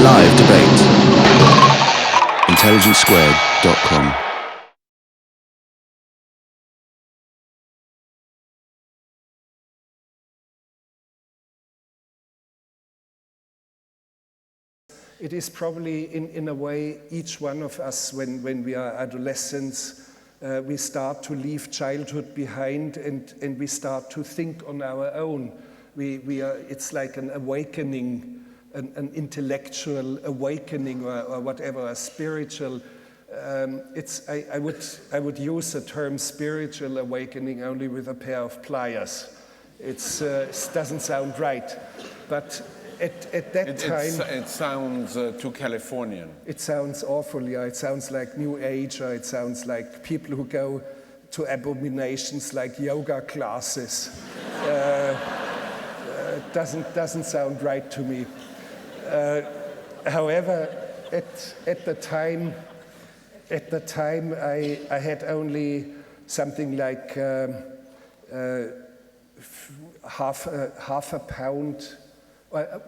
live debate. intelligencesquared.com. It is probably, in a way, each one of us, when we are adolescents, we start to leave childhood behind and we start to think on our own. It's like an awakening, an intellectual awakening or whatever, a spiritual. I would use the term spiritual awakening only with a pair of pliers. It doesn't sound right, but at that time... It sounds too Californian. It sounds awful, yeah. It sounds like New Age, or it sounds like people who go to abominations like yoga classes. Doesn't sound right to me. However, at the time, I had only something like half a pound.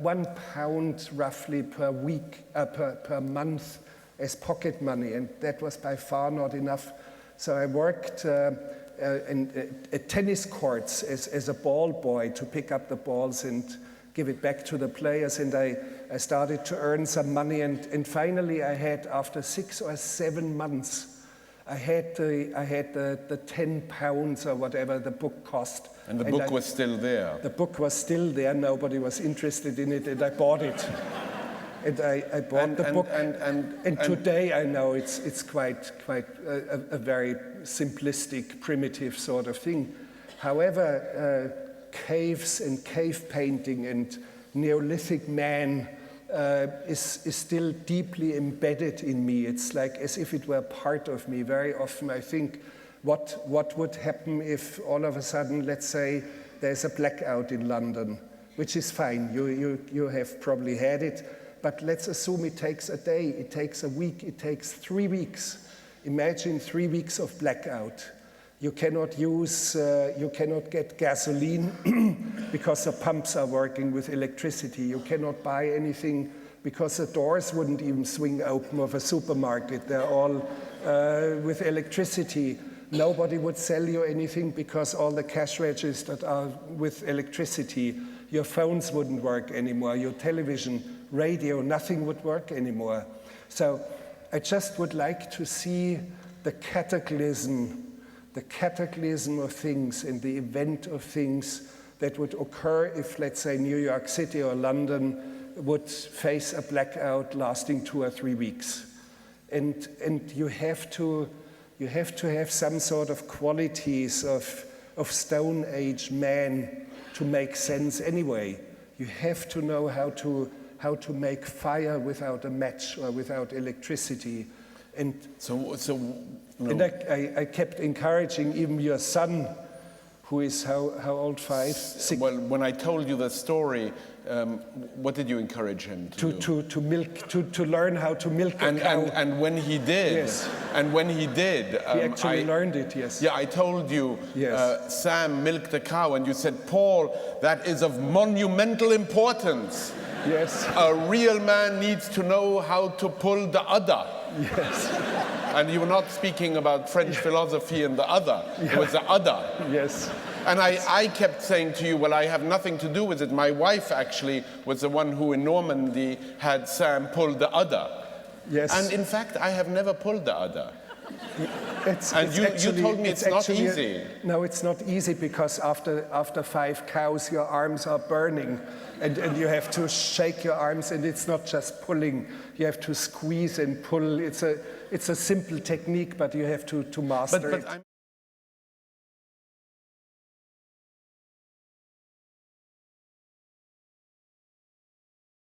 1 pound roughly per week, per month as pocket money, and that was by far not enough. So I worked at tennis courts as a ball boy to pick up the balls and give it back to the players, and I started to earn some money, and finally I had, after 6 or 7 months, I had the 10 pounds or whatever the book cost. And the book was still there. The book was still there. Nobody was interested in it, and I bought it. And I bought the book. And today I know it's quite a very simplistic, primitive sort of thing. However, caves and cave painting and Neolithic man is still deeply embedded in me. It's like as if it were part of me. Very often I think, what would happen if all of a sudden, let's say, there's a blackout in London, which is fine. You have probably had it, but let's assume it takes a day, it takes a week, it takes 3 weeks. Imagine 3 weeks of blackout. You cannot get gasoline because the pumps are working with electricity. You cannot buy anything because the doors wouldn't even swing open of a supermarket. They're all with electricity. Nobody would sell you anything because all the cash registers are with electricity. Your phones wouldn't work anymore. Your television, radio, nothing would work anymore. So I just would like to see the cataclysm of things and the event of things that would occur if, let's say, New York City or London would face a blackout lasting 2 or 3 weeks. And you have to have some sort of qualities of Stone Age man to make sense anyway. You have to know how to make fire without a match or without electricity. And and I kept encouraging even your son, who is how old, 5, 6? Well, when I told you the story, what did you encourage him to do? To learn how to milk a cow. And when he did, yes. And when he did, he actually learned it. Yes. Yeah, I told you, yes. Sam milked a cow, and you said, Paul, that is of monumental importance. Yes. A real man needs to know how to pull the udder. Yes. And you were not speaking about French philosophy and the other. Yeah. It was the other. Yes. And I kept saying to you, well, I have nothing to do with it. My wife actually was the one who in Normandy had Sam pull the udder. Yes. And in fact, I have never pulled the udder. You told me it's not easy. No, it's not easy because after 5 cows, your arms are burning. And you have to shake your arms, and it's not just pulling. You have to squeeze and pull. It's a simple technique, but you have to master it.